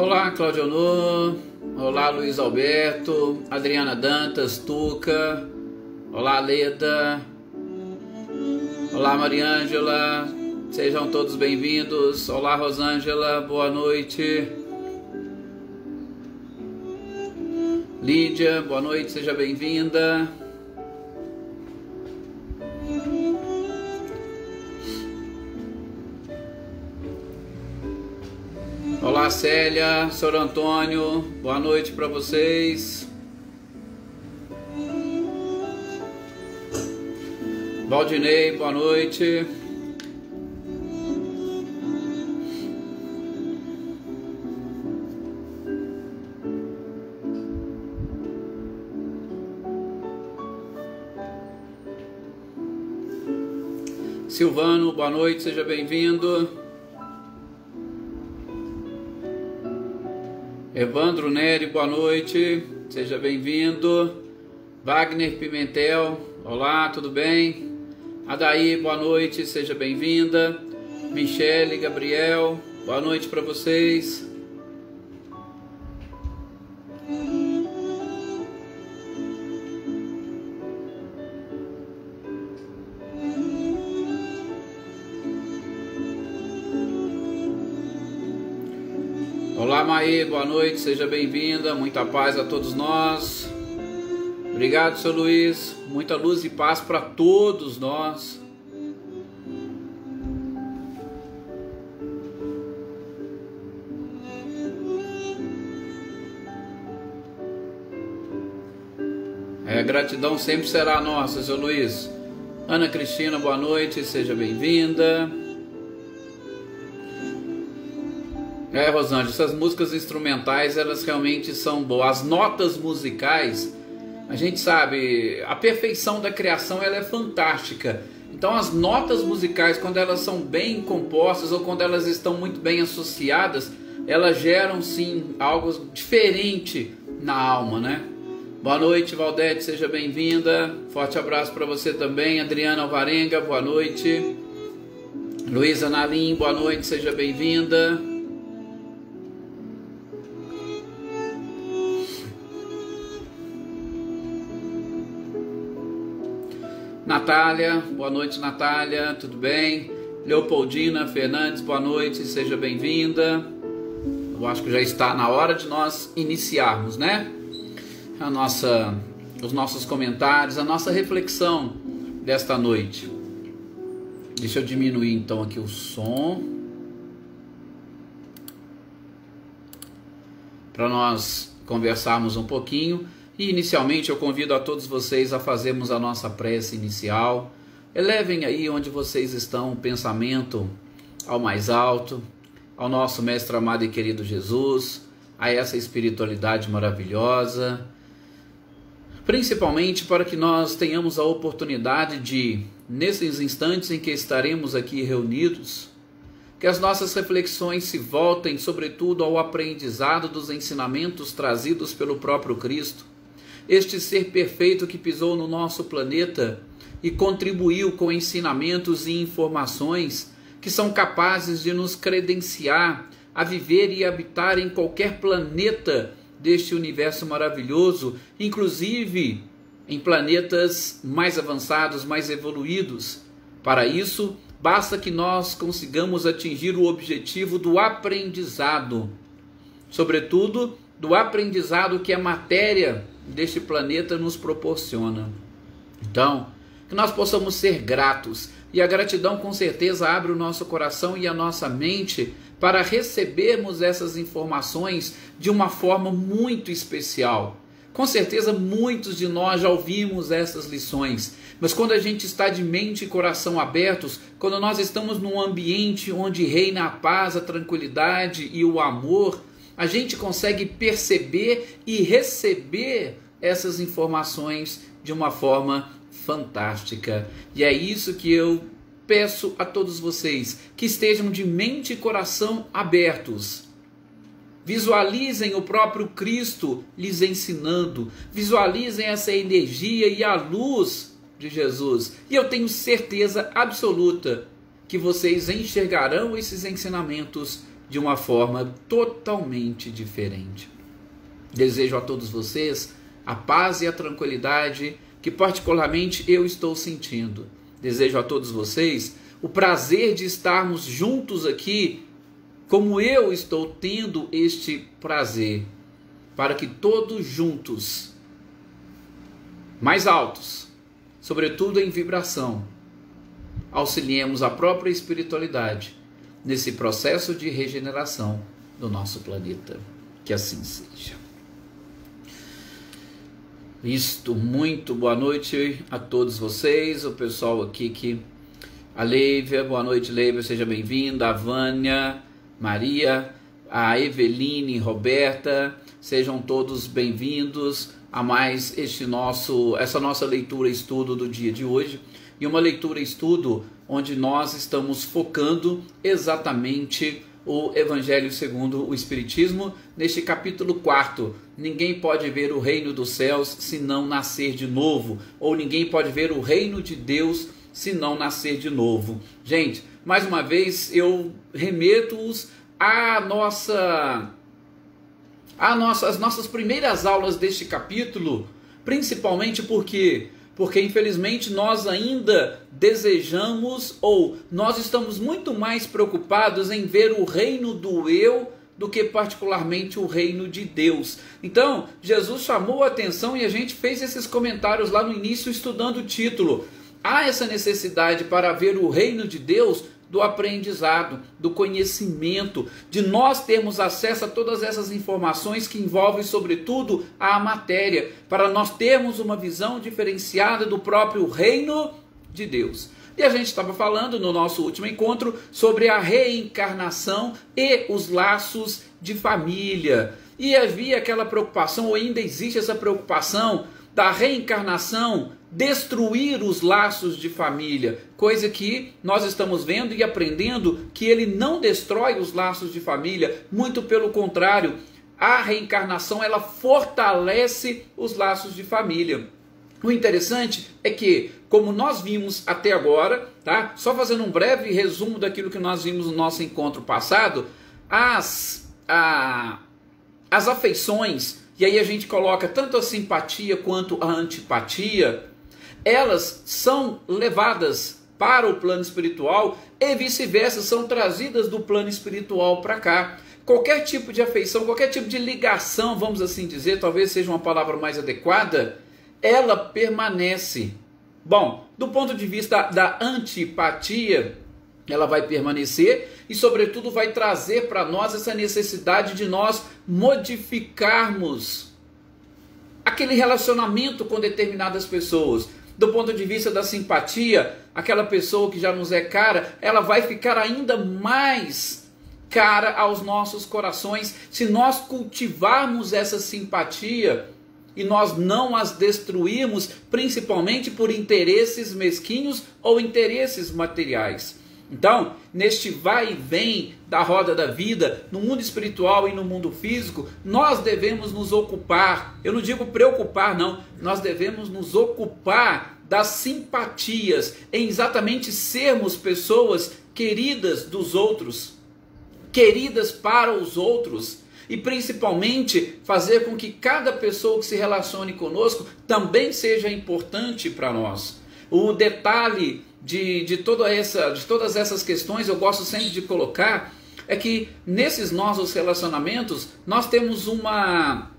Olá, Cláudio Honor. Olá, Luiz Alberto, Adriana Dantas, Tuca. Olá, Leda. Olá, Mariângela. Sejam todos bem-vindos. Olá, Rosângela. Boa noite. Lídia, boa noite. Seja bem-vinda. Olá, Célia, Sr. Antônio, boa noite para vocês. Valdinei, boa noite. Silvano, boa noite, seja bem-vindo. Evandro Neri, boa noite, seja bem-vindo. Wagner Pimentel, olá, tudo bem? Adaí, boa noite, seja bem-vinda. Michele, Gabriel, boa noite para vocês. Olá, Maê, boa noite, seja bem-vinda, muita paz a todos nós. Obrigado, seu Luiz, muita luz e paz para todos nós. Gratidão sempre será nossa, seu Luiz. Ana Cristina, boa noite, seja bem-vinda. Rosângela, essas músicas instrumentais, elas realmente são boas. As notas musicais, a gente sabe, a perfeição da criação, ela é fantástica. Então as notas musicais, quando elas são bem compostas ou quando elas estão muito bem associadas, elas geram sim algo diferente na alma, né? Boa noite, Valdete, seja bem-vinda. Forte abraço para você também. Adriana Alvarenga, boa noite. Luísa Nalim, boa noite, seja bem-vinda. Natália, boa noite, Natália, tudo bem? Leopoldina Fernandes, boa noite, seja bem-vinda. Eu acho que já está na hora de nós iniciarmos, né? Os nossos comentários, a nossa reflexão desta noite. Deixa eu diminuir então aqui o som, para nós conversarmos um pouquinho. E inicialmente eu convido a todos vocês a fazermos a nossa prece inicial. Elevem aí onde vocês estão o pensamento ao mais alto, ao nosso mestre amado e querido Jesus, a essa espiritualidade maravilhosa, principalmente para que nós tenhamos a oportunidade de, nesses instantes em que estaremos aqui reunidos, que as nossas reflexões se voltem sobretudo ao aprendizado dos ensinamentos trazidos pelo próprio Cristo, este ser perfeito que pisou no nosso planeta e contribuiu com ensinamentos e informações que são capazes de nos credenciar a viver e habitar em qualquer planeta deste universo maravilhoso, inclusive em planetas mais avançados, mais evoluídos. Para isso, basta que nós consigamos atingir o objetivo do aprendizado, sobretudo do aprendizado que a matéria deste planeta nos proporciona. Então, que nós possamos ser gratos, e a gratidão com certeza abre o nosso coração e a nossa mente para recebermos essas informações de uma forma muito especial. Com certeza muitos de nós já ouvimos essas lições, mas quando a gente está de mente e coração abertos, quando nós estamos num ambiente onde reina a paz, a tranquilidade e o amor, a gente consegue perceber e receber essas informações de uma forma fantástica. E é isso que eu peço a todos vocês, que estejam de mente e coração abertos. Visualizem o próprio Cristo lhes ensinando, visualizem essa energia e a luz de Jesus. E eu tenho certeza absoluta que vocês enxergarão esses ensinamentos de uma forma totalmente diferente. Desejo a todos vocês a paz e a tranquilidade que particularmente eu estou sentindo. Desejo a todos vocês o prazer de estarmos juntos aqui, como eu estou tendo este prazer, para que todos juntos, mais altos, sobretudo em vibração, auxiliemos a própria espiritualidade nesse processo de regeneração do nosso planeta. Que assim seja. Isto, muito boa noite a todos vocês, o pessoal aqui a Leívia, boa noite Leívia, seja bem-vinda, a Vânia, Maria, a Eveline, Roberta, sejam todos bem-vindos a mais essa nossa leitura e estudo do dia de hoje, e uma leitura e estudo onde nós estamos focando exatamente o Evangelho segundo o Espiritismo, neste capítulo 4, ninguém pode ver o reino dos céus se não nascer de novo, ou ninguém pode ver o reino de Deus se não nascer de novo. Gente, mais uma vez eu remeto-os às nossas primeiras aulas deste capítulo, principalmente porque infelizmente nós ainda desejamos, ou nós estamos muito mais preocupados em ver o reino do eu do que particularmente o reino de Deus. Então, Jesus chamou a atenção e a gente fez esses comentários lá no início estudando o título. Há essa necessidade para ver o reino de Deus do aprendizado, do conhecimento, de nós termos acesso a todas essas informações que envolvem, sobretudo, a matéria, para nós termos uma visão diferenciada do próprio reino de Deus. E a gente estava falando no nosso último encontro sobre a reencarnação e os laços de família. E havia aquela preocupação, ou ainda existe essa preocupação, da reencarnação destruir os laços de família, coisa que nós estamos vendo e aprendendo que ele não destrói os laços de família, muito pelo contrário, a reencarnação ela fortalece os laços de família. O interessante é que, como nós vimos até agora, tá? Só fazendo um breve resumo daquilo que nós vimos no nosso encontro passado, as afeições, e aí a gente coloca tanto a simpatia quanto a antipatia, elas são levadas para o plano espiritual e vice-versa, são trazidas do plano espiritual para cá. Qualquer tipo de afeição, qualquer tipo de ligação, vamos assim dizer, talvez seja uma palavra mais adequada, ela permanece. Bom, do ponto de vista da antipatia, ela vai permanecer e, sobretudo, vai trazer para nós essa necessidade de nós modificarmos aquele relacionamento com determinadas pessoas. Do ponto de vista da simpatia, aquela pessoa que já nos é cara, ela vai ficar ainda mais cara aos nossos corações se nós cultivarmos essa simpatia e nós não as destruirmos, principalmente por interesses mesquinhos ou interesses materiais. Então, neste vai e vem da roda da vida, no mundo espiritual e no mundo físico, nós devemos nos ocupar, eu não digo preocupar não, nós devemos nos ocupar das simpatias, em exatamente sermos pessoas queridas dos outros, queridas para os outros, e principalmente fazer com que cada pessoa que se relacione conosco também seja importante para nós. O detalhe de todas essas questões, eu gosto sempre de colocar, é que nesses nossos relacionamentos nós temos uma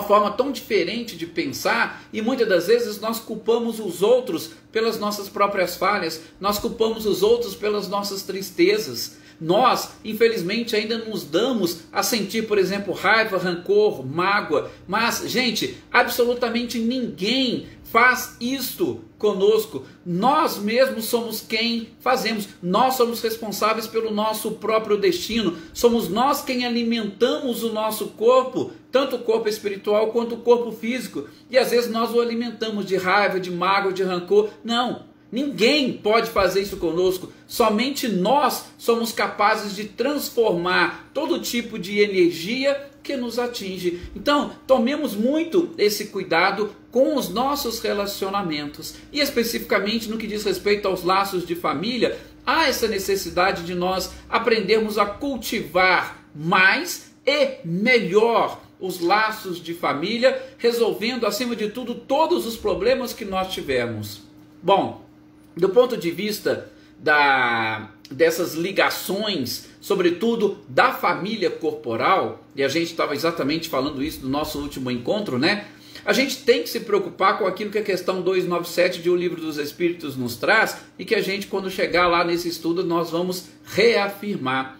forma tão diferente de pensar e muitas das vezes nós culpamos os outros pelas nossas próprias falhas, nós culpamos os outros pelas nossas tristezas. Nós, infelizmente, ainda nos damos a sentir, por exemplo, raiva, rancor, mágoa, mas, gente, absolutamente ninguém faz isto conosco. Nós mesmos somos quem fazemos. Nós somos responsáveis pelo nosso próprio destino. Somos nós quem alimentamos o nosso corpo, tanto o corpo espiritual quanto o corpo físico. E às vezes nós o alimentamos de raiva, de mágoa, de rancor. Não. Ninguém pode fazer isso conosco, somente nós somos capazes de transformar todo tipo de energia que nos atinge. Então, tomemos muito esse cuidado com os nossos relacionamentos. E especificamente no que diz respeito aos laços de família, há essa necessidade de nós aprendermos a cultivar mais e melhor os laços de família, resolvendo, acima de tudo, todos os problemas que nós tivermos. Bom, do ponto de vista dessas ligações, sobretudo da família corporal, e a gente estava exatamente falando isso no nosso último encontro, né? A gente tem que se preocupar com aquilo que a questão 297 de O Livro dos Espíritos nos traz, e que a gente, quando chegar lá nesse estudo, nós vamos reafirmar.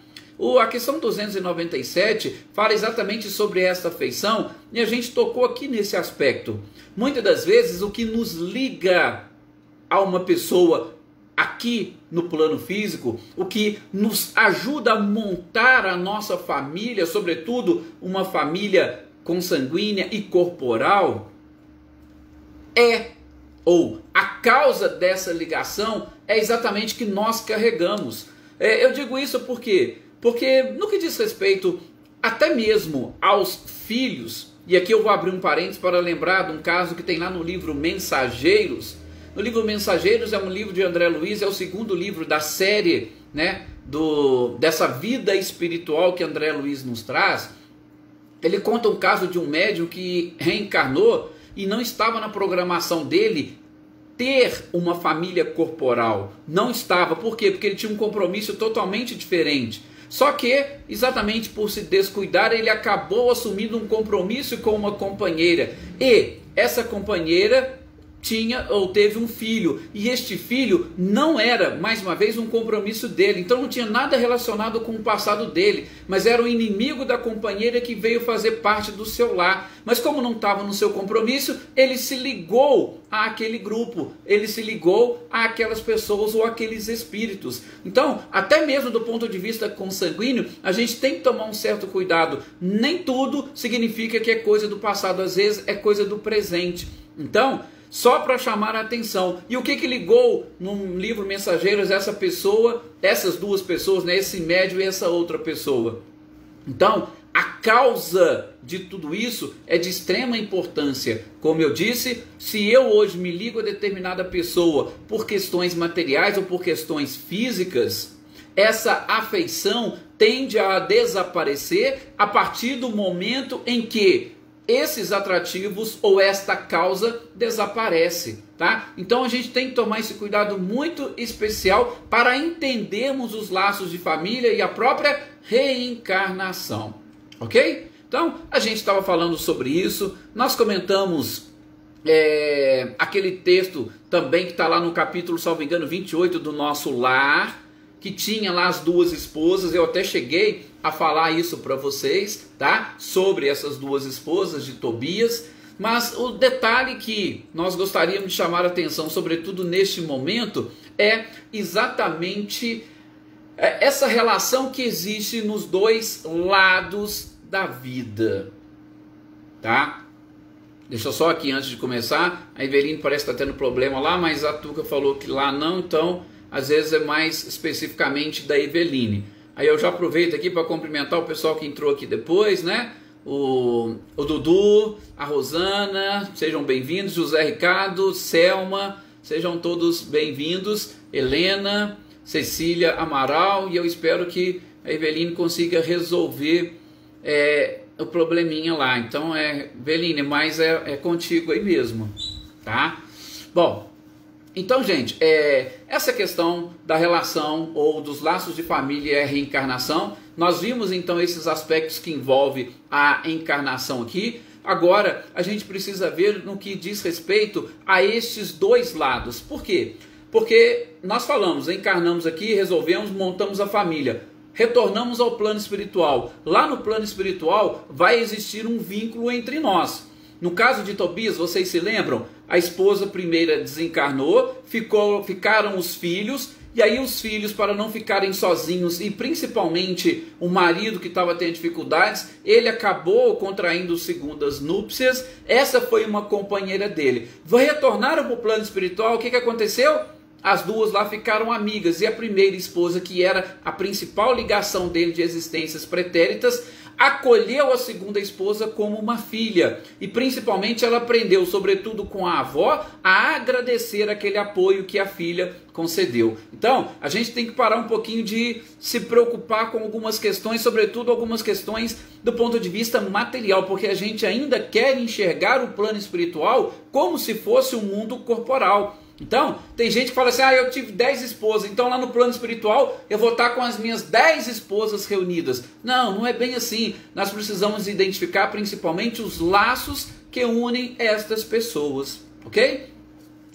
A questão 297 fala exatamente sobre esta afeição, e a gente tocou aqui nesse aspecto. Muitas das vezes o que nos liga a uma pessoa aqui no plano físico, o que nos ajuda a montar a nossa família, sobretudo uma família consanguínea e corporal, ou a causa dessa ligação é exatamente que nós carregamos. Eu digo isso porque no que diz respeito até mesmo aos filhos, e aqui eu vou abrir um parênteses para lembrar de um caso que tem lá no livro Mensageiros. No livro Mensageiros é um livro de André Luiz, é o segundo livro da série, né, dessa vida espiritual que André Luiz nos traz. Ele conta um caso de um médium que reencarnou e não estava na programação dele ter uma família corporal. Não estava. Por quê? Porque ele tinha um compromisso totalmente diferente. Só que, exatamente por se descuidar, ele acabou assumindo um compromisso com uma companheira. E essa companheira tinha ou teve um filho, e este filho não era, mais uma vez, um compromisso dele, então não tinha nada relacionado com o passado dele, mas era o inimigo da companheira que veio fazer parte do seu lar. Mas como não estava no seu compromisso, ele se ligou àquele grupo, ele se ligou àquelas pessoas ou àqueles espíritos. Então, até mesmo do ponto de vista consanguíneo, a gente tem que tomar um certo cuidado. Nem tudo significa que é coisa do passado, às vezes é coisa do presente. Então, só para chamar a atenção. E o que ligou no livro Mensageiros essa pessoa, essas duas pessoas, né, esse médium e essa outra pessoa? Então, a causa de tudo isso é de extrema importância. Como eu disse, se eu hoje me ligo a determinada pessoa por questões materiais ou por questões físicas, essa afeição tende a desaparecer a partir do momento em que esses atrativos ou esta causa desaparece, tá? Então a gente tem que tomar esse cuidado muito especial para entendermos os laços de família e a própria reencarnação, ok? Então a gente estava falando sobre isso, nós comentamos aquele texto também que está lá no capítulo, salvo engano, 28 do Nosso Lar, que tinha lá as duas esposas. Eu até cheguei a falar isso para vocês, tá? Sobre essas duas esposas de Tobias. Mas o detalhe que nós gostaríamos de chamar a atenção, sobretudo neste momento, é exatamente essa relação que existe nos dois lados da vida, tá? Deixa eu só aqui antes de começar. A Eveline parece estar tendo problema lá, mas a Tuca falou que lá não, então às vezes é mais especificamente da Eveline. Aí eu já aproveito aqui para cumprimentar o pessoal que entrou aqui depois, né? O Dudu, a Rosana, sejam bem-vindos. José Ricardo, Selma, sejam todos bem-vindos. Helena, Cecília Amaral, e eu espero que a Eveline consiga resolver o probleminha lá. Então, Eveline, mas é contigo aí mesmo, tá? Bom, então, gente, essa questão da relação ou dos laços de família e a reencarnação, nós vimos então esses aspectos que envolvem a encarnação aqui. Agora, a gente precisa ver no que diz respeito a estes dois lados. Por quê? Porque nós falamos, encarnamos aqui, resolvemos, montamos a família, retornamos ao plano espiritual. Lá no plano espiritual vai existir um vínculo entre nós. No caso de Tobias, vocês se lembram? A esposa primeira desencarnou, ficaram os filhos, e aí os filhos, para não ficarem sozinhos, e principalmente o marido que estava tendo dificuldades, ele acabou contraindo segundas núpcias. Essa foi uma companheira dele. Retornaram para o plano espiritual, o que aconteceu? As duas lá ficaram amigas, e a primeira esposa, que era a principal ligação dele de existências pretéritas, acolheu a segunda esposa como uma filha e principalmente ela aprendeu, sobretudo com a avó, a agradecer aquele apoio que a filha concedeu. Então, a gente tem que parar um pouquinho de se preocupar com algumas questões, sobretudo algumas questões do ponto de vista material, porque a gente ainda quer enxergar o plano espiritual como se fosse um mundo corporal. Então, tem gente que fala assim, eu tive 10 esposas, então lá no plano espiritual eu vou estar com as minhas 10 esposas reunidas. Não, não é bem assim. Nós precisamos identificar principalmente os laços que unem estas pessoas, ok?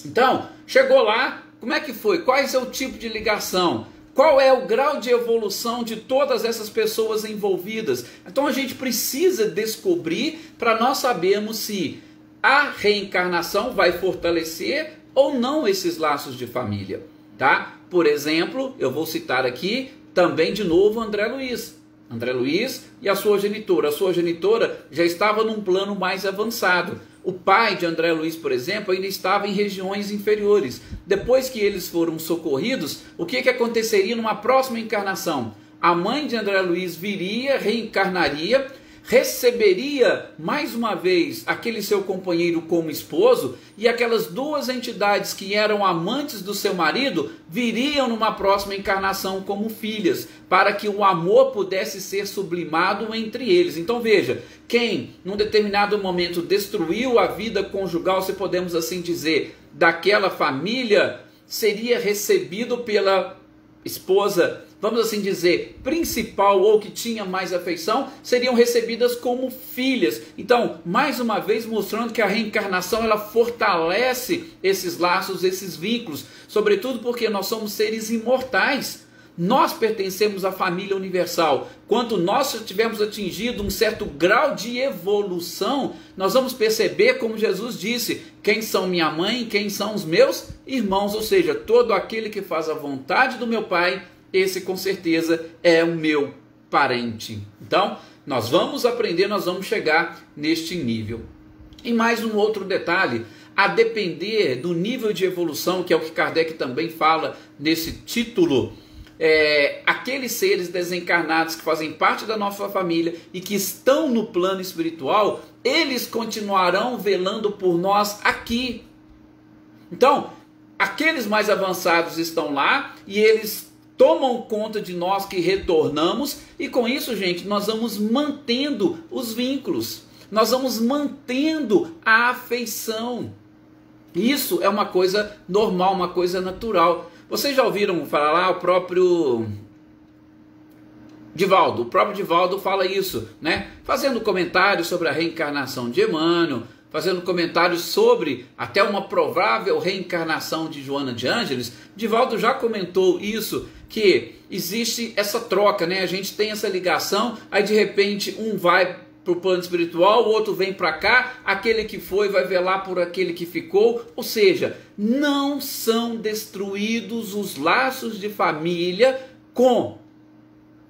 Então, chegou lá, como é que foi? Qual é o tipo de ligação? Qual é o grau de evolução de todas essas pessoas envolvidas? Então a gente precisa descobrir para nós sabermos se a reencarnação vai fortalecer ou não esses laços de família, tá? Por exemplo, eu vou citar aqui também de novo André Luiz. André Luiz e a sua genitora. A sua genitora já estava num plano mais avançado. O pai de André Luiz, por exemplo, ainda estava em regiões inferiores. Depois que eles foram socorridos, o que aconteceria numa próxima encarnação? A mãe de André Luiz viria, reencarnaria, receberia mais uma vez aquele seu companheiro como esposo e aquelas duas entidades que eram amantes do seu marido viriam numa próxima encarnação como filhas, para que o amor pudesse ser sublimado entre eles. Então veja, quem num determinado momento destruiu a vida conjugal, se podemos assim dizer, daquela família, seria recebido pela esposa, vamos assim dizer, principal ou que tinha mais afeição, seriam recebidas como filhas. Então, mais uma vez mostrando que a reencarnação ela fortalece esses laços, esses vínculos, sobretudo porque nós somos seres imortais. Nós pertencemos à família universal. Quando nós tivermos atingido um certo grau de evolução, nós vamos perceber, como Jesus disse, quem são minha mãe, quem são os meus irmãos, ou seja, todo aquele que faz a vontade do meu Pai, esse com certeza é o meu parente. Então, nós vamos aprender, nós vamos chegar neste nível. E mais um outro detalhe, a depender do nível de evolução, que é o que Kardec também fala nesse título, aqueles seres desencarnados que fazem parte da nossa família e que estão no plano espiritual, eles continuarão velando por nós aqui. Então, aqueles mais avançados estão lá e eles tomam conta de nós que retornamos, e com isso, gente, nós vamos mantendo os vínculos, nós vamos mantendo a afeição. Isso é uma coisa normal, uma coisa natural. Vocês já ouviram falar lá o próprio Divaldo? O próprio Divaldo fala isso, né? Fazendo comentários sobre a reencarnação de Emmanuel, fazendo comentários sobre até uma provável reencarnação de Joana de Ângeles. Divaldo já comentou isso, que existe essa troca, né? A gente tem essa ligação, aí de repente um vai para o plano espiritual, o outro vem para cá, aquele que foi vai velar por aquele que ficou, ou seja, não são destruídos os laços de família com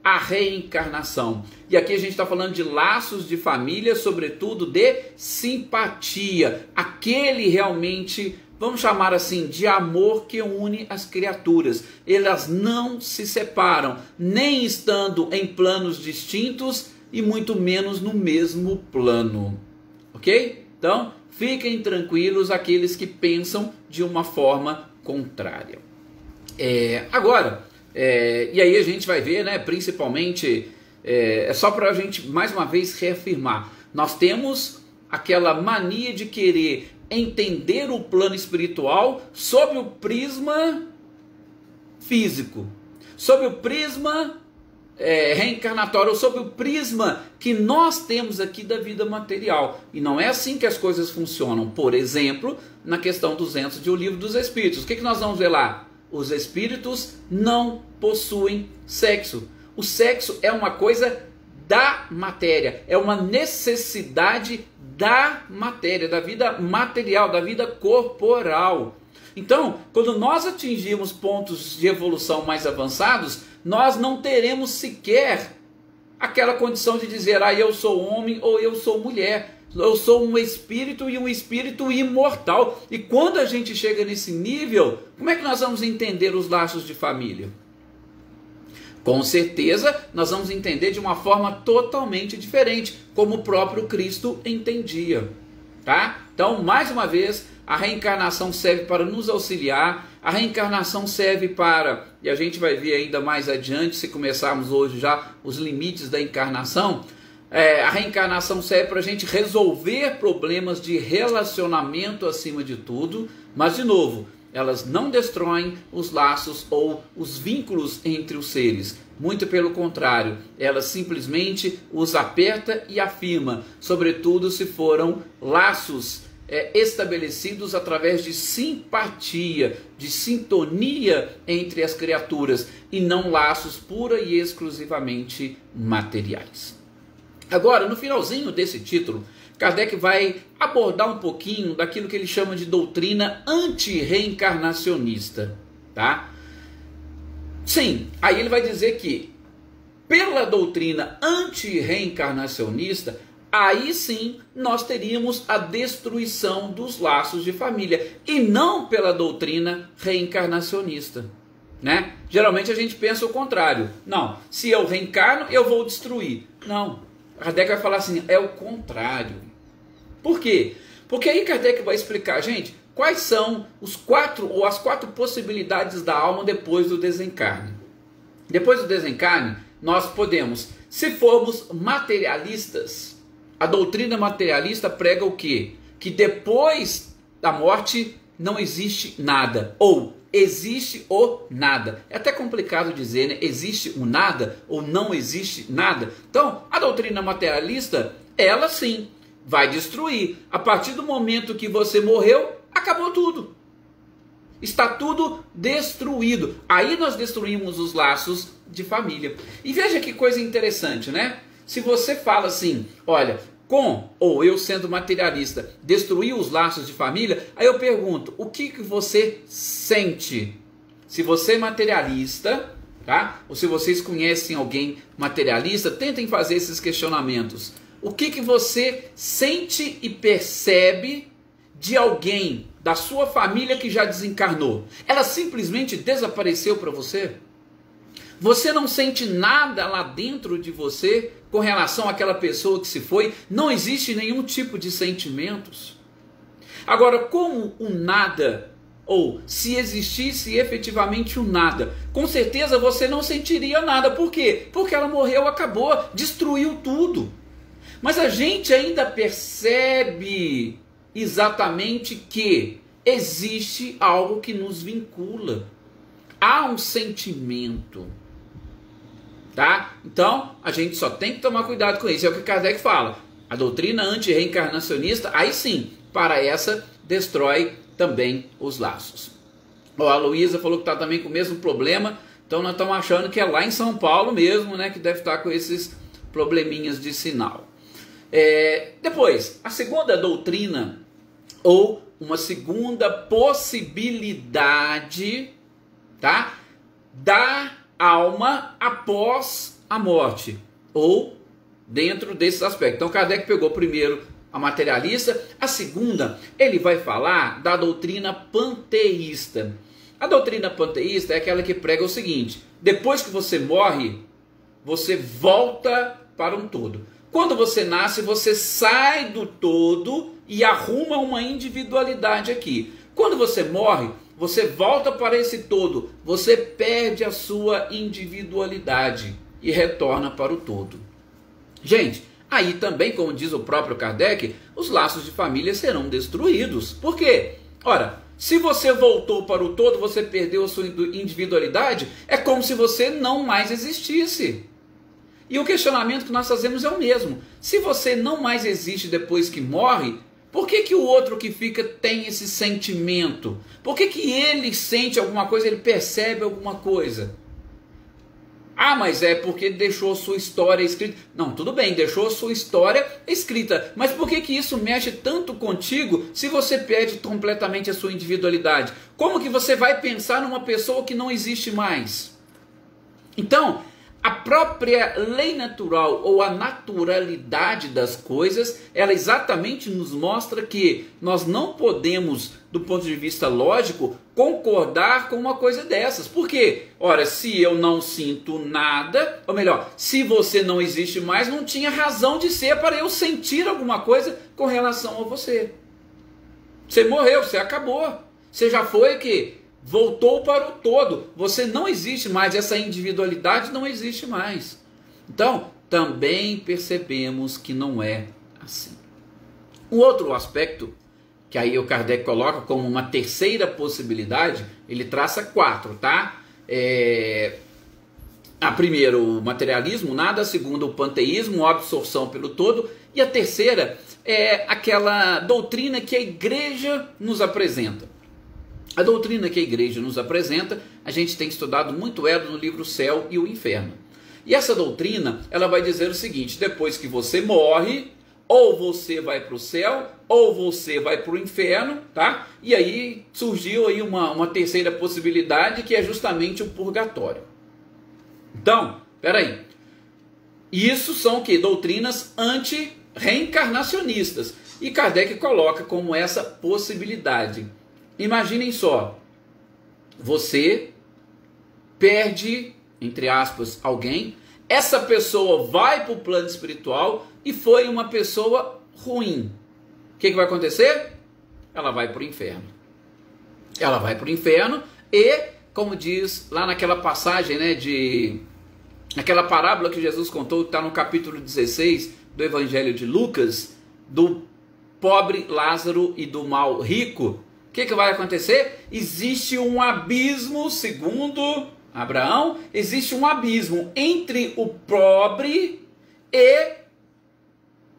a reencarnação. E aqui a gente está falando de laços de família, sobretudo de simpatia, aquele realmente, vamos chamar assim, de amor que une as criaturas. Elas não se separam, nem estando em planos distintos, e muito menos no mesmo plano, ok? Então, fiquem tranquilos aqueles que pensam de uma forma contrária. Agora, e aí a gente vai ver, né, principalmente, só para a gente mais uma vez reafirmar, nós temos aquela mania de querer entender o plano espiritual sob o prisma físico, sob o prisma reencarnatório, ou sob o prisma que nós temos aqui da vida material. E não é assim que as coisas funcionam. Por exemplo, na questão 200 de O Livro dos Espíritos, o que nós vamos ver lá? Os espíritos não possuem sexo. O sexo é uma coisa da matéria, é uma necessidade da matéria, da vida material, da vida corporal. Então, quando nós atingirmos pontos de evolução mais avançados, nós não teremos sequer aquela condição de dizer, eu sou homem ou eu sou mulher. Eu sou um espírito e um espírito imortal. E quando a gente chega nesse nível, como é que nós vamos entender os laços de família? Com certeza, nós vamos entender de uma forma totalmente diferente, como o próprio Cristo entendia, tá? Então, mais uma vez, a reencarnação serve para nos auxiliar, a reencarnação serve para, e a gente vai ver ainda mais adiante, se começarmos hoje já os limites da encarnação, a reencarnação serve para a gente resolver problemas de relacionamento acima de tudo, mas de novo, elas não destroem os laços ou os vínculos entre os seres. Muito pelo contrário, elas simplesmente os aperta e afirma, sobretudo se foram laços estabelecidos através de simpatia, de sintonia entre as criaturas, e não laços pura e exclusivamente materiais. Agora, no finalzinho desse título, Kardec vai abordar um pouquinho daquilo que ele chama de doutrina anti-reencarnacionista, tá? Sim, aí ele vai dizer que pela doutrina anti-reencarnacionista, aí sim nós teríamos a destruição dos laços de família, e não pela doutrina reencarnacionista, né? Geralmente a gente pensa o contrário. Não, se eu reencarno, eu vou destruir. Não, Kardec vai falar assim, é o contrário. Por quê? Porque aí Kardec vai explicar, gente, quais são as quatro possibilidades da alma depois do desencarne. Depois do desencarne, nós podemos, se formos materialistas, a doutrina materialista prega o quê? Que depois da morte não existe nada, ou existe o nada. É até complicado dizer, né? Existe o nada ou não existe nada. Então, a doutrina materialista, ela sim, vai destruir. A partir do momento que você morreu, acabou tudo. Está tudo destruído. Aí nós destruímos os laços de família. E veja que coisa interessante, né? Se você fala assim, olha, eu sendo materialista, destruir os laços de família, aí eu pergunto, o que você sente? Se você é materialista, tá? Ou se vocês conhecem alguém materialista, tentem fazer esses questionamentos. O que você sente e percebe de alguém da sua família que já desencarnou? Ela simplesmente desapareceu para você? Você não sente nada lá dentro de você com relação àquela pessoa que se foi? Não existe nenhum tipo de sentimentos. Agora, como o nada, ou se existisse efetivamente o nada, com certeza você não sentiria nada. Por quê? Porque ela morreu, acabou, destruiu tudo. Mas a gente ainda percebe exatamente que existe algo que nos vincula. Há um sentimento. Tá? Então, a gente só tem que tomar cuidado com isso. É o que Kardec fala. A doutrina anti-reencarnacionista, aí sim, para essa, destrói também os laços. A Luísa falou que está também com o mesmo problema. Então, nós estamos achando que é lá em São Paulo mesmo, né, que deve estar com esses probleminhas de sinal. Depois, a segunda doutrina, ou uma segunda possibilidade, tá, da alma após a morte, ou dentro desses aspectos. Então Kardec pegou primeiro a materialista, a segunda ele vai falar da doutrina panteísta. A doutrina panteísta é aquela que prega o seguinte: depois que você morre, você volta para um todo. Quando você nasce, você sai do todo e arruma uma individualidade aqui. Quando você morre, você volta para esse todo, você perde a sua individualidade e retorna para o todo. Gente, aí também, como diz o próprio Kardec, os laços de família serão destruídos. Por quê? Ora, se você voltou para o todo, você perdeu a sua individualidade, é como se você não mais existisse. E o questionamento que nós fazemos é o mesmo. Se você não mais existe depois que morre, por que o outro que fica tem esse sentimento? Por que ele sente alguma coisa, ele percebe alguma coisa? Ah, mas é porque deixou sua história escrita. Não, tudo bem, deixou sua história escrita. Mas por que isso mexe tanto contigo se você perde completamente a sua individualidade? Como que você vai pensar numa pessoa que não existe mais? Então, a própria lei natural ou a naturalidade das coisas, ela exatamente nos mostra que nós não podemos, do ponto de vista lógico, concordar com uma coisa dessas. Por quê? Ora, se eu não sinto nada, ou melhor, se você não existe mais, não tinha razão de ser para eu sentir alguma coisa com relação a você. Você morreu, você acabou. Você já foi que voltou para o todo. Você não existe mais, essa individualidade não existe mais. Então, também percebemos que não é assim. Um outro aspecto que aí o Kardec coloca como uma terceira possibilidade, ele traça 4, tá? A primeira, o materialismo, nada. A segunda, o panteísmo, a absorção pelo todo. E a terceira é aquela doutrina que a igreja nos apresenta. A doutrina que a igreja nos apresenta, a gente tem estudado muito ela no livro Céu e o Inferno. E essa doutrina, ela vai dizer o seguinte: depois que você morre, ou você vai para o céu, ou você vai para o inferno, tá? E aí surgiu aí uma terceira possibilidade, que é justamente o purgatório. Então, peraí. Isso são o quê? Doutrinas anti-reencarnacionistas. E Kardec coloca como essa possibilidade. Imaginem só, você perde, entre aspas, alguém, essa pessoa vai para o plano espiritual e foi uma pessoa ruim. O que vai acontecer? Ela vai para o inferno. Ela vai para o inferno e, como diz lá naquela passagem, né, naquela parábola que Jesus contou, que está no capítulo 16 do Evangelho de Lucas, do pobre Lázaro e do mau rico, o que vai acontecer? Existe um abismo, segundo Abraão, existe um abismo entre o pobre e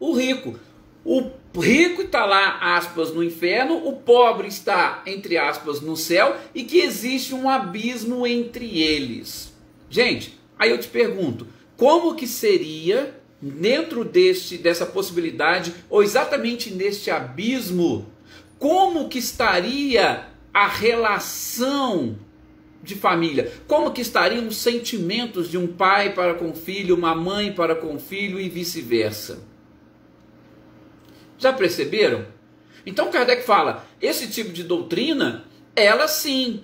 o rico. O rico está lá, aspas, no inferno, o pobre está, entre aspas, no céu, e que existe um abismo entre eles. Gente, aí eu te pergunto, como que seria dentro dessa possibilidade, ou exatamente neste abismo, como que estaria a relação de família? Como que estariam os sentimentos de um pai para com o filho, uma mãe para com o filho e vice-versa? Já perceberam? Então Kardec fala, esse tipo de doutrina, ela sim,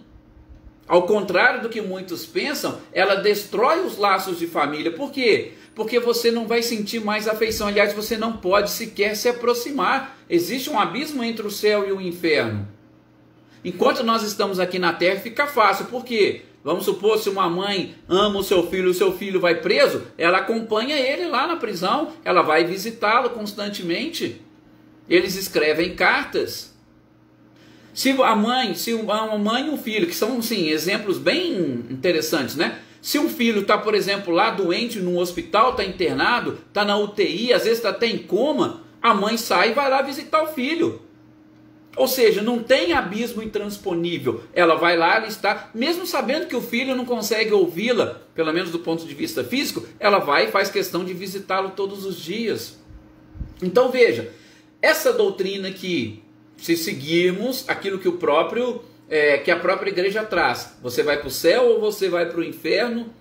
ao contrário do que muitos pensam, ela destrói os laços de família. Por quê? Porque você não vai sentir mais afeição. Aliás, você não pode sequer se aproximar. Existe um abismo entre o céu e o inferno. Enquanto nós estamos aqui na terra, fica fácil. Por quê? Vamos supor, se uma mãe ama o seu filho vai preso, ela acompanha ele lá na prisão, ela vai visitá-lo constantemente. Eles escrevem cartas. Se uma mãe e um filho, que são, sim, exemplos bem interessantes, né? Se um filho está, por exemplo, lá doente no hospital, está internado, está na UTI, às vezes está até em coma, a mãe sai e vai lá visitar o filho. Ou seja, não tem abismo intransponível. Ela vai lá, ela está, mesmo sabendo que o filho não consegue ouvi-la, pelo menos do ponto de vista físico, ela vai e faz questão de visitá-lo todos os dias. Então veja, essa doutrina que, se seguirmos aquilo que que a própria igreja traz, você vai para o céu ou você vai para o inferno,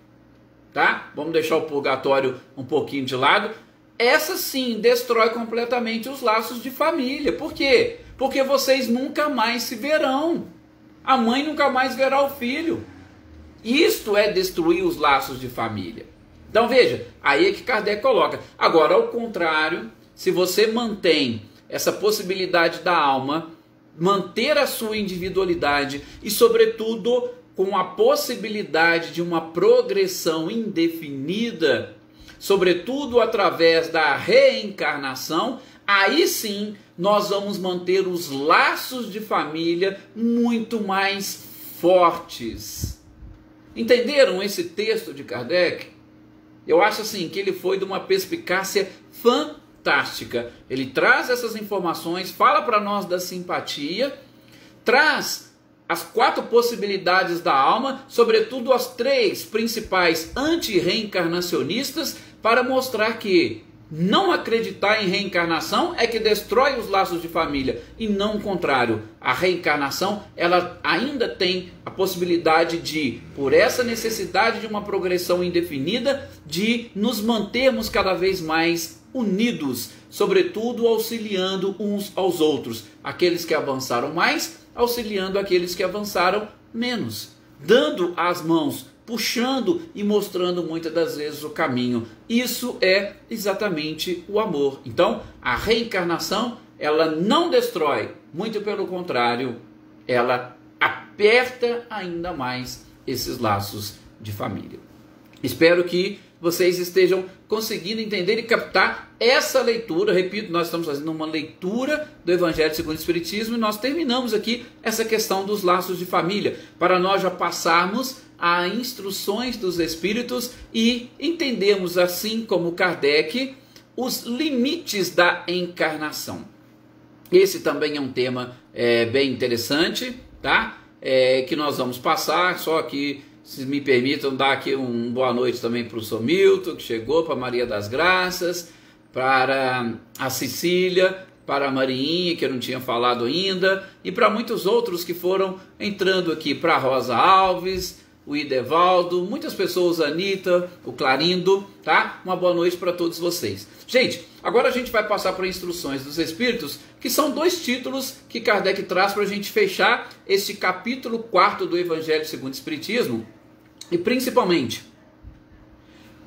tá? Vamos deixar o purgatório um pouquinho de lado. Essa sim destrói completamente os laços de família. Por quê? Porque vocês nunca mais se verão. A mãe nunca mais verá o filho. Isto é destruir os laços de família. Então veja, aí é que Kardec coloca. Agora, ao contrário, se você mantém essa possibilidade da alma, manter a sua individualidade e, sobretudo, com a possibilidade de uma progressão indefinida, sobretudo através da reencarnação, aí sim nós vamos manter os laços de família muito mais fortes. Entenderam esse texto de Kardec? Eu acho assim que ele foi de uma perspicácia fantástica. Ele traz essas informações, fala para nós da simpatia, traz as 4 possibilidades da alma, sobretudo as 3 principais anti-reencarnacionistas, para mostrar que não acreditar em reencarnação é que destrói os laços de família, e não o contrário. A reencarnação, ela ainda tem a possibilidade de, por essa necessidade de uma progressão indefinida, de nos mantermos cada vez mais unidos, sobretudo auxiliando uns aos outros, aqueles que avançaram mais auxiliando aqueles que avançaram menos, dando as mãos, puxando e mostrando muitas das vezes o caminho. Isso é exatamente o amor. Então, a reencarnação, ela não destrói, muito pelo contrário, ela aperta ainda mais esses laços de família. Espero que vocês estejam conseguindo entender e captar essa leitura. Repito, nós estamos fazendo uma leitura do Evangelho segundo o Espiritismo e nós terminamos aqui essa questão dos laços de família, para nós já passarmos a instruções dos Espíritos e entendermos, assim como Kardec, os limites da encarnação. Esse também é um tema bem interessante, tá? Que nós vamos passar, só que, se me permitam, dar aqui uma boa noite também para o Sr. Milton, que chegou, para Maria das Graças, para a Cecília, para a Mariinha, que eu não tinha falado ainda, e para muitos outros que foram entrando aqui, para a Rosa Alves, o Idevaldo, muitas pessoas, a Anitta, o Clarindo, tá? Uma boa noite para todos vocês. Gente, agora a gente vai passar para instruções dos Espíritos, que são 2 títulos que Kardec traz para a gente fechar este capítulo 4 do Evangelho segundo o Espiritismo, e principalmente,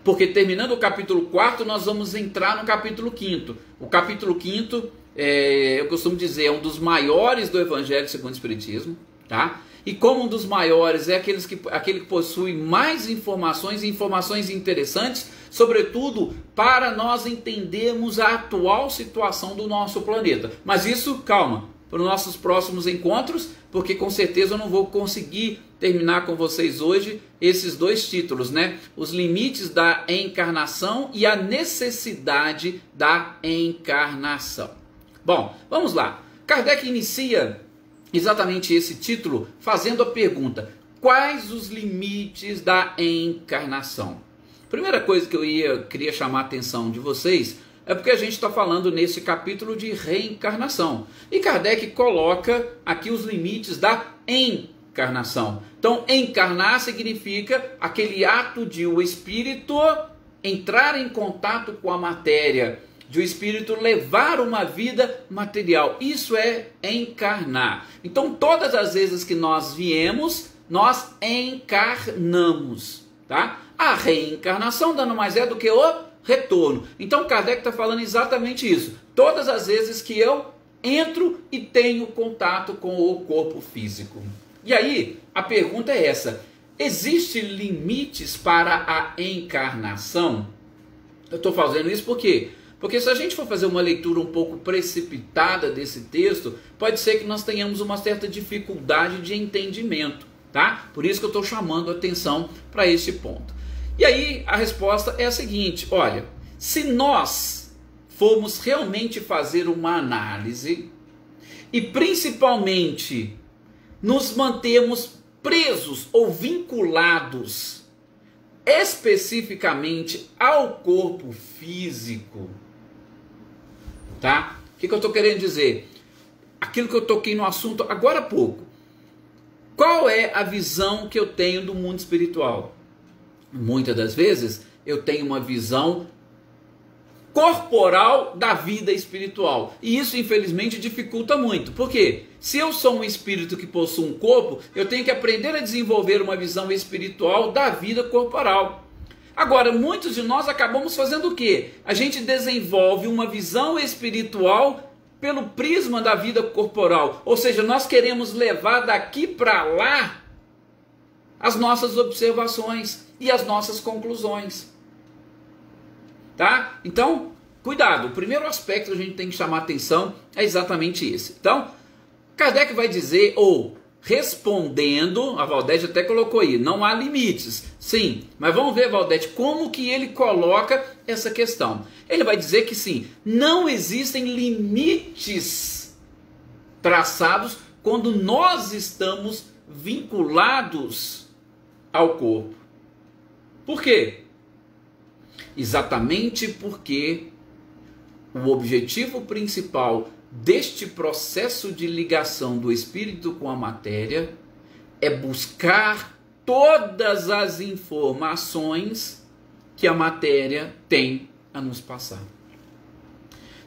porque terminando o capítulo 4, nós vamos entrar no capítulo 5º. O capítulo 5º, eu costumo dizer, é um dos maiores do Evangelho segundo o Espiritismo, tá? E como um dos maiores é aquele que possui mais informações e informações interessantes, sobretudo para nós entendermos a atual situação do nosso planeta. Mas isso, calma, para os nossos próximos encontros, porque com certeza eu não vou conseguir terminar com vocês hoje esses 2 títulos, né? Os limites da encarnação e a necessidade da encarnação. Bom, vamos lá. Kardec inicia exatamente esse título fazendo a pergunta: quais os limites da encarnação? Primeira coisa que eu queria chamar a atenção de vocês é porque a gente está falando nesse capítulo de reencarnação. E Kardec coloca aqui os limites da encarnação. Então, encarnar significa aquele ato de o espírito entrar em contato com a matéria, de o espírito levar uma vida material. Isso é encarnar. Então, todas as vezes que nós viemos, nós encarnamos, tá? A reencarnação nada mais é do que o retorno. Então, Kardec está falando exatamente isso. Todas as vezes que eu entro e tenho contato com o corpo físico. E aí, a pergunta é essa: existem limites para a encarnação? Eu estou fazendo isso por quê? Porque se a gente for fazer uma leitura um pouco precipitada desse texto, pode ser que nós tenhamos uma certa dificuldade de entendimento, tá? Por isso que eu estou chamando a atenção para esse ponto. E aí a resposta é a seguinte: olha, se nós formos realmente fazer uma análise e principalmente nos mantermos presos ou vinculados especificamente ao corpo físico, tá? O que eu estou querendo dizer? Aquilo que eu toquei no assunto agora há pouco. Qual é a visão que eu tenho do mundo espiritual? Muitas das vezes eu tenho uma visão corporal da vida espiritual. E isso, infelizmente, dificulta muito. Por quê? Se eu sou um espírito que possui um corpo, eu tenho que aprender a desenvolver uma visão espiritual da vida corporal. Agora, muitos de nós acabamos fazendo o quê? A gente desenvolve uma visão espiritual pelo prisma da vida corporal. Ou seja, nós queremos levar daqui para lá as nossas observações e as nossas conclusões. Tá? Então, cuidado. O primeiro aspecto que a gente tem que chamar atenção é exatamente esse. Então, Kardec vai dizer, ou respondendo, a Valdete até colocou aí, não há limites. Sim, mas vamos ver, Valdete, como que ele coloca essa questão. Ele vai dizer que sim, não existem limites traçados quando nós estamos vinculados ao corpo. Por quê? Exatamente porque o objetivo principal deste processo de ligação do espírito com a matéria é buscar todas as informações que a matéria tem a nos passar.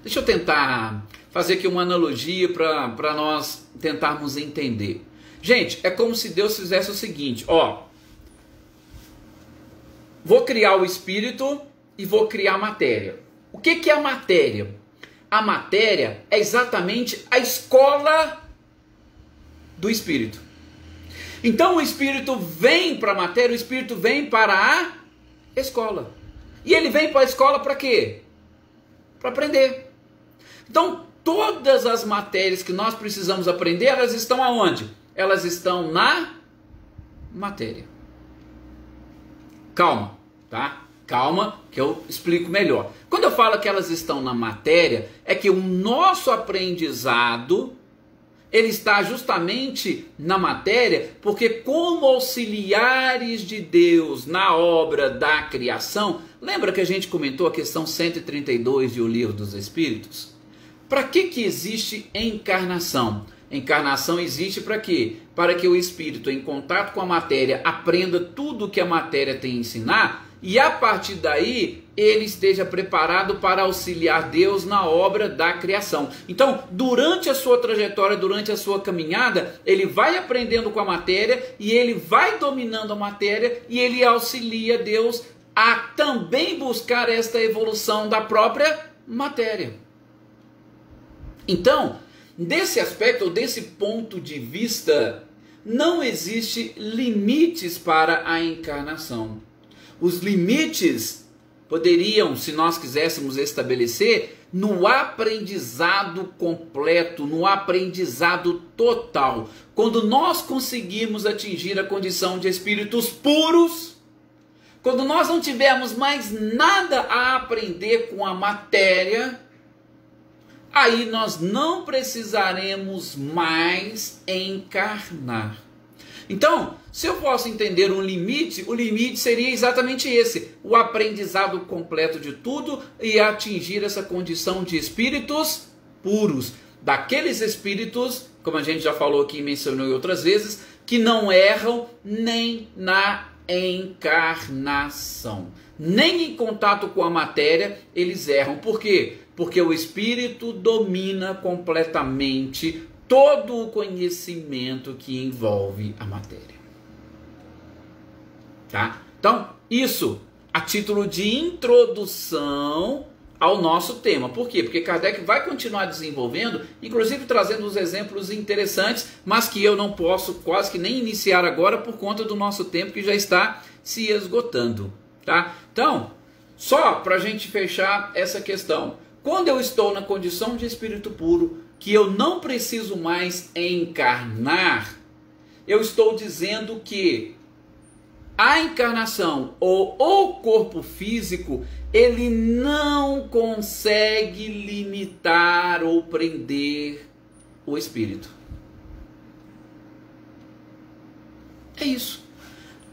Deixa eu tentar fazer aqui uma analogia para nós tentarmos entender. Gente, é como se Deus fizesse o seguinte, ó. Vou criar o espírito e vou criar a matéria. O que é a matéria? A matéria é exatamente a escola do espírito. Então o espírito vem para a matéria, o espírito vem para a escola. E ele vem para a escola para quê? Para aprender. Então todas as matérias que nós precisamos aprender, elas estão aonde? Elas estão na matéria. Calma, tá? Calma, que eu explico melhor. Quando eu falo que elas estão na matéria, é que o nosso aprendizado, ele está justamente na matéria, porque como auxiliares de Deus na obra da criação, lembra que a gente comentou a questão 132 de O Livro dos Espíritos? Para que existe encarnação? Encarnação existe para quê? Para que o espírito, em contato com a matéria, aprenda tudo o que a matéria tem a ensinar e a partir daí ele esteja preparado para auxiliar Deus na obra da criação. Então, durante a sua trajetória, durante a sua caminhada, ele vai aprendendo com a matéria e ele vai dominando a matéria e ele auxilia Deus a também buscar esta evolução da própria matéria. Então, desse aspecto, ou desse ponto de vista, não existe limites para a encarnação. Os limites poderiam, se nós quiséssemos estabelecer, no aprendizado completo, no aprendizado total. Quando nós conseguirmos atingir a condição de espíritos puros, quando nós não tivermos mais nada a aprender com a matéria, aí nós não precisaremos mais encarnar. Então, se eu posso entender um limite, o limite seria exatamente esse: o aprendizado completo de tudo e atingir essa condição de espíritos puros. Daqueles espíritos, como a gente já falou aqui e mencionou outras vezes, que não erram nem na encarnação. Nem em contato com a matéria eles erram. Por quê? Porque o espírito domina completamente todo o conhecimento que envolve a matéria. Tá? Então, isso a título de introdução ao nosso tema. Por quê? Porque Kardec vai continuar desenvolvendo, inclusive trazendo uns exemplos interessantes, mas que eu não posso quase que nem iniciar agora por conta do nosso tempo que já está se esgotando. Tá? Então, só para a gente fechar essa questão. Quando eu estou na condição de espírito puro, que eu não preciso mais encarnar, eu estou dizendo que a encarnação ou o corpo físico, ele não consegue limitar ou prender o espírito. É isso.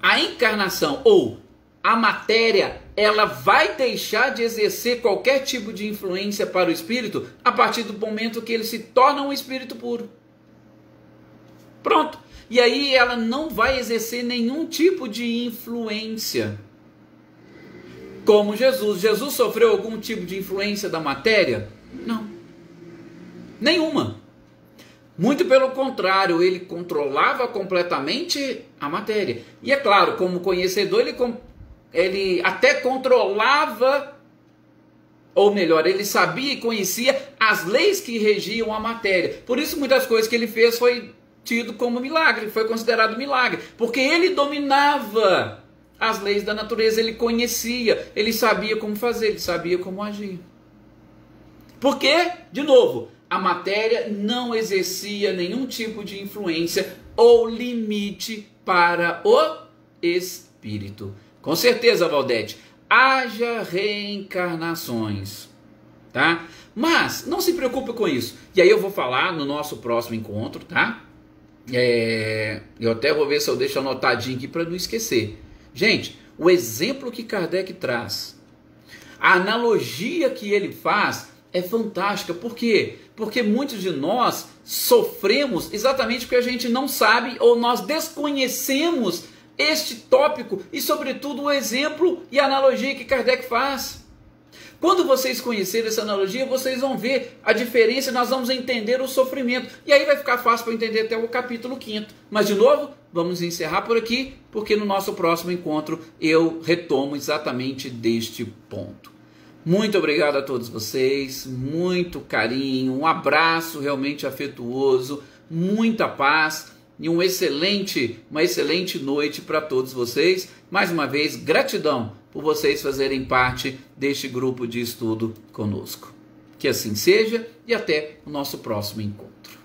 A encarnação ou a matéria, ela vai deixar de exercer qualquer tipo de influência para o espírito a partir do momento que ele se torna um espírito puro. Pronto. E aí ela não vai exercer nenhum tipo de influência. Como Jesus. Jesus sofreu algum tipo de influência da matéria? Não. Nenhuma. Muito pelo contrário, ele controlava completamente a matéria. E é claro, como conhecedor, ele até controlava, ou melhor, ele sabia e conhecia as leis que regiam a matéria. Por isso muitas coisas que ele fez foi tido como milagre, foi considerado milagre, porque ele dominava as leis da natureza, ele conhecia, ele sabia como fazer, ele sabia como agir. Porque, de novo, a matéria não exercia nenhum tipo de influência ou limite para o espírito. Com certeza, Valdete, haja reencarnações, tá? Mas não se preocupe com isso. E aí eu vou falar no nosso próximo encontro, tá? Eu até vou ver se eu deixo anotadinho aqui para não esquecer. Gente, o exemplo que Kardec traz, a analogia que ele faz é fantástica. Por quê? Porque muitos de nós sofremos exatamente porque a gente não sabe ou nós desconhecemos este tópico e, sobretudo, o exemplo e a analogia que Kardec faz. Quando vocês conhecerem essa analogia, vocês vão ver a diferença e nós vamos entender o sofrimento. E aí vai ficar fácil para entender até o capítulo 5º. Mas, de novo, vamos encerrar por aqui, porque no nosso próximo encontro eu retomo exatamente deste ponto. Muito obrigado a todos vocês, muito carinho, um abraço realmente afetuoso, muita paz e uma excelente noite para todos vocês. Mais uma vez, gratidão por vocês fazerem parte deste grupo de estudo conosco. Que assim seja e até o nosso próximo encontro.